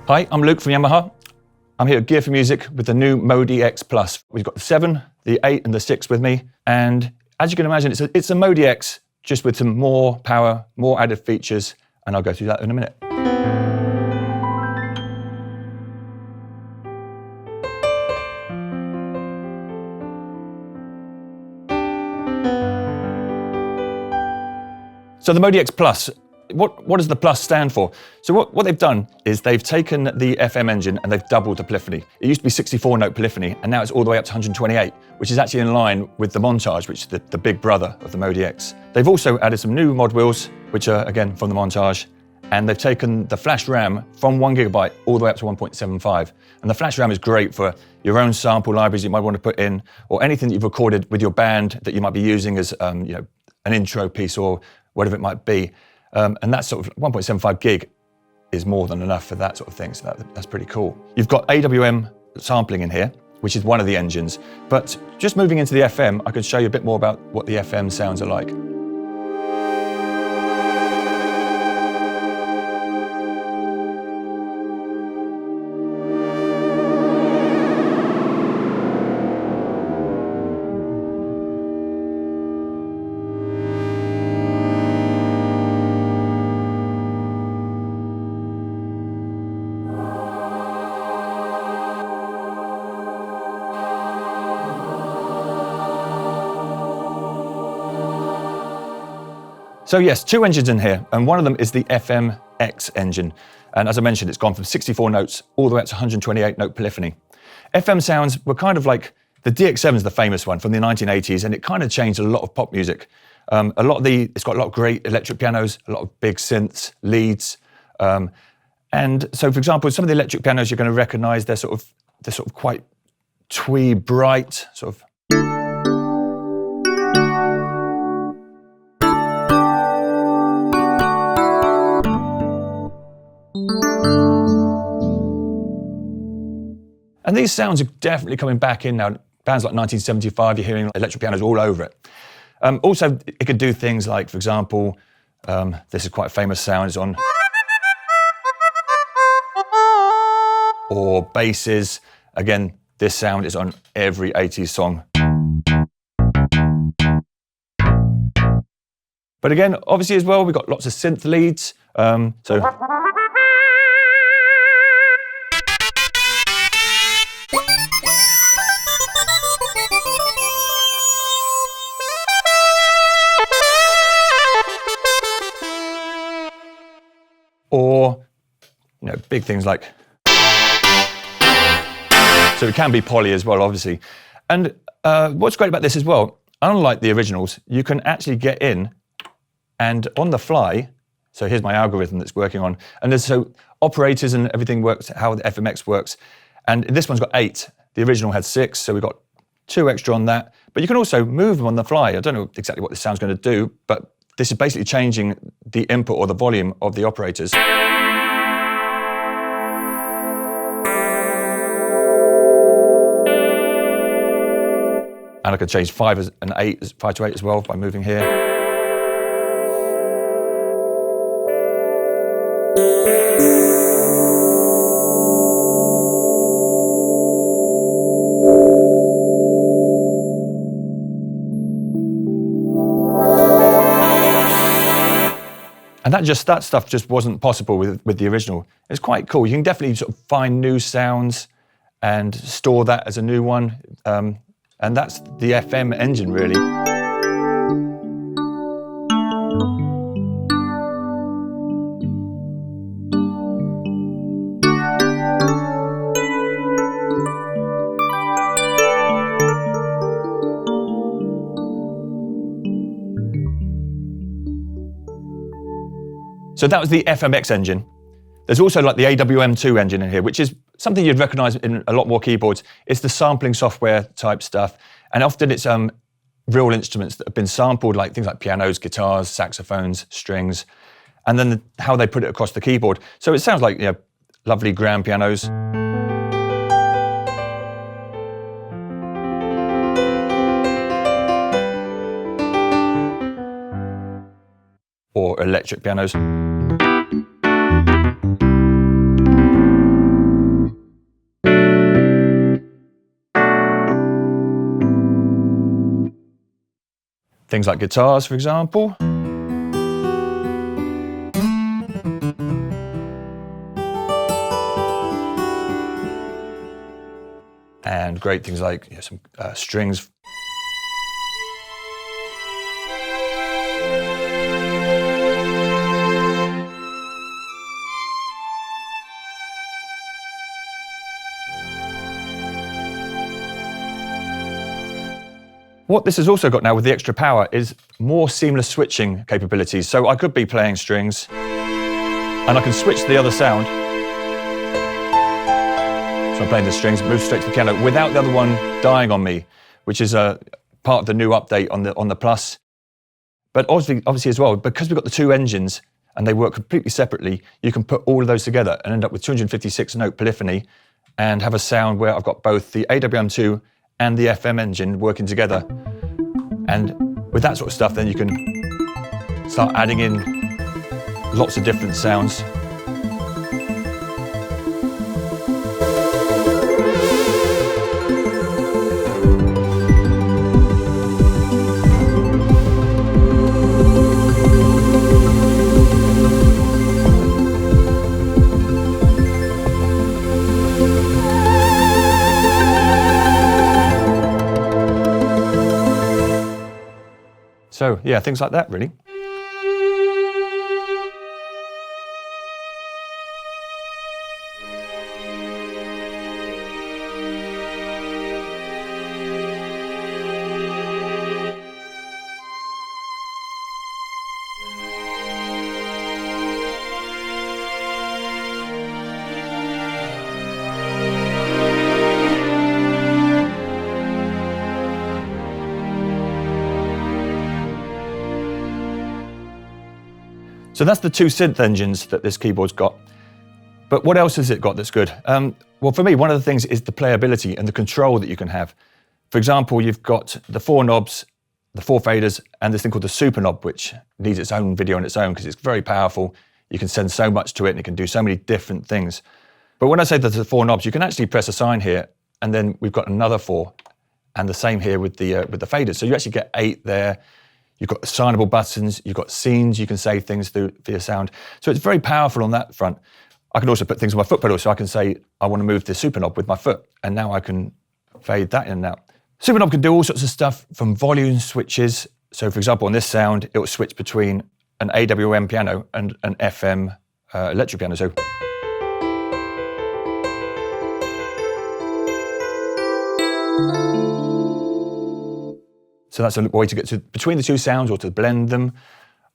Hi, I'm Luke from Yamaha. I'm here at Gear for Music with the new ModX Plus. We've got the 7, the 8 and the 6 with me. And as you can imagine, it's a ModX just with some more power, more added features, and I'll go through that in a minute. So the ModX Plus, what does the Plus stand for? So what they've done is they've taken the FM engine and they've doubled the polyphony. It used to be 64 note polyphony and now it's all the way up to 128, which is actually in line with the Montage, which is the big brother of the ModX. They've also added some new mod wheels, which are again from the Montage, and they've taken the flash RAM from 1GB all the way up to 1.75. And the flash RAM is great for your own sample libraries you might want to put in, or anything that you've recorded with your band that you might be using as an intro piece or whatever it might be. And that sort of 1.75 gig is more than enough for that sort of thing, so that's pretty cool. You've got AWM sampling in here, which is one of the engines, but just moving into the FM, I could show you a bit more about what the FM sounds are like. So yes, 2 engines in here, and one of them is the FMX engine. And as I mentioned, it's gone from 64 notes all the way up to 128 note polyphony. FM sounds were kind of like, the DX7 is the famous one from the 1980s, and it kind of changed a lot of pop music. It's got a lot of great electric pianos, a lot of big synths, leads. And so for example, some of the electric pianos you're going to recognize, they're sort of quite twee, bright, sort of. And these sounds are definitely coming back in now. Bands like 1975, you're hearing electric pianos all over it. Also, it could do things like, for example, this is quite a famous sound, it's on. Or basses. Again, this sound is on every 80s song. But again, obviously as well, we've got lots of synth leads. Or, big things like, so it can be poly as well, obviously. And what's great about this as well, unlike the originals, you can actually get in and on the fly, so here's my algorithm that's working on, and there's so operators and everything works, how the FMX works, and this one's got 8. The original had 6, so we've got 2 extra on that. But you can also move them on the fly. I don't know exactly what this sound's going to do, but this is basically changing the input or the volume of the operators. And I could change 5 to 8 as well by moving here. And that stuff just wasn't possible with the original. It's quite cool. You can definitely sort of find new sounds and store that as a new one. And that's the FM engine, really. So that was the FMX engine. There's also like the AWM2 engine in here, which is something you'd recognize in a lot more keyboards. It's the sampling software type stuff. And often it's real instruments that have been sampled, like things like pianos, guitars, saxophones, strings, and then how they put it across the keyboard. So it sounds like lovely grand pianos. Or electric pianos. things like guitars, for example. And great things like some strings. What this has also got now with the extra power is more seamless switching capabilities. So I could be playing strings and I can switch to the other sound. So I'm playing the strings, move straight to the piano without the other one dying on me, which is a part of the new update on the Plus. But obviously as well, because we've got the two engines and they work completely separately, you can put all of those together and end up with 256 note polyphony and have a sound where I've got both the AWM2 and the FM engine working together. And with that sort of stuff, then you can start adding in lots of different sounds. So yeah, things like that really. So that's the two synth engines that this keyboard's got. But what else has it got that's good? Well, for me, one of the things is the playability and the control that you can have. For example, you've got the 4 knobs, the 4 faders, and this thing called the super knob, which needs its own video on its own because it's very powerful. You can send so much to it and it can do so many different things. But when I say there's the 4 knobs, you can actually press a sign here, and then we've got another 4, and the same here with the faders. So you actually get 8 there. You've got assignable buttons, you've got scenes, you can save things through via sound. So it's very powerful on that front. I can also put things on my foot pedal, so I can say, I want to move the super knob with my foot, and now I can fade that in and out. Super knob can do all sorts of stuff from volume switches. So for example, on this sound, it will switch between an AWM piano and an FM electric piano. So that's a way to get to between the two sounds or to blend them.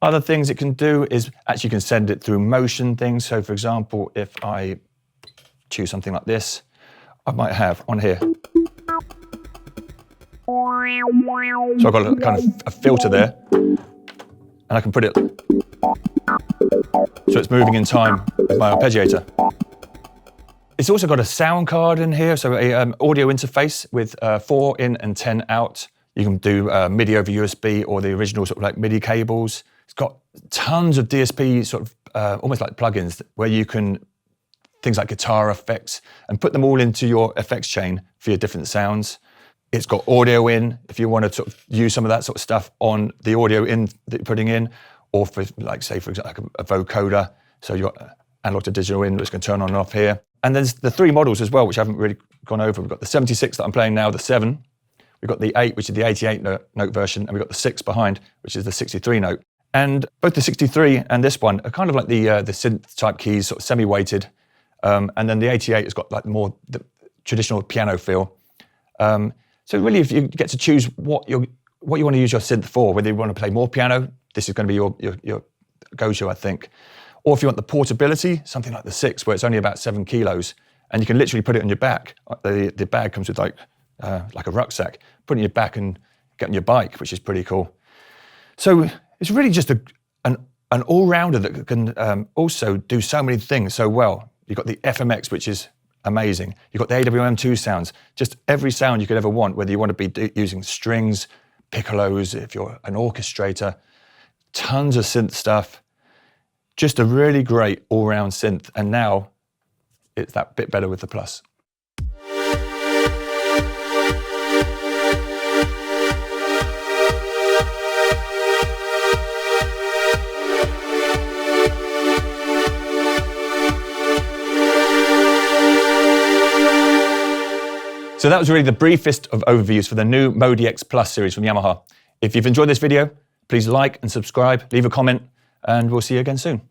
Other things it can do is actually you can send it through motion things. So for example, if I choose something like this, I might have on here. So I've got a kind of a filter there, and I can put it so it's moving in time with my arpeggiator. It's also got a sound card in here, so an audio interface with 4 in and 10 out. You can do MIDI over USB or the original sort of like MIDI cables. It's got tons of DSP sort of almost like plugins where you can, things like guitar effects, and put them all into your effects chain for your different sounds. It's got audio in, if you want to sort of use some of that sort of stuff on the audio in that you're putting in, or for like say for example like a vocoder. So you've got analog to digital in, which can turn on and off here. And there's the 3 models as well, which I haven't really gone over. We've got the 76 that I'm playing now, the 7. We've got the 8, which is the 88 note version, and we've got the 6 behind, which is the 63 note. And both the 63 and this one are kind of like the synth type keys, sort of semi-weighted. And then the 88 has got like more the traditional piano feel. So really, if you get to choose what you want to use your synth for, whether you want to play more piano, this is going to be your go-to, I think. Or if you want the portability, something like the 6, where it's only about 7 kilos, and you can literally put it on your back. The bag comes with like a rucksack, put it in your back and get on your bike, which is pretty cool. So it's really just an all-rounder that can also do so many things so well. You've got the FMX, which is amazing. You've got the AWM2 sounds, just every sound you could ever want, whether you want to be using strings, piccolos, if you're an orchestrator, tons of synth stuff. Just a really great all-round synth. And now it's that bit better with the Plus. So that was really the briefest of overviews for the new ModX Plus series from Yamaha. If you've enjoyed this video, please like and subscribe, leave a comment, and we'll see you again soon.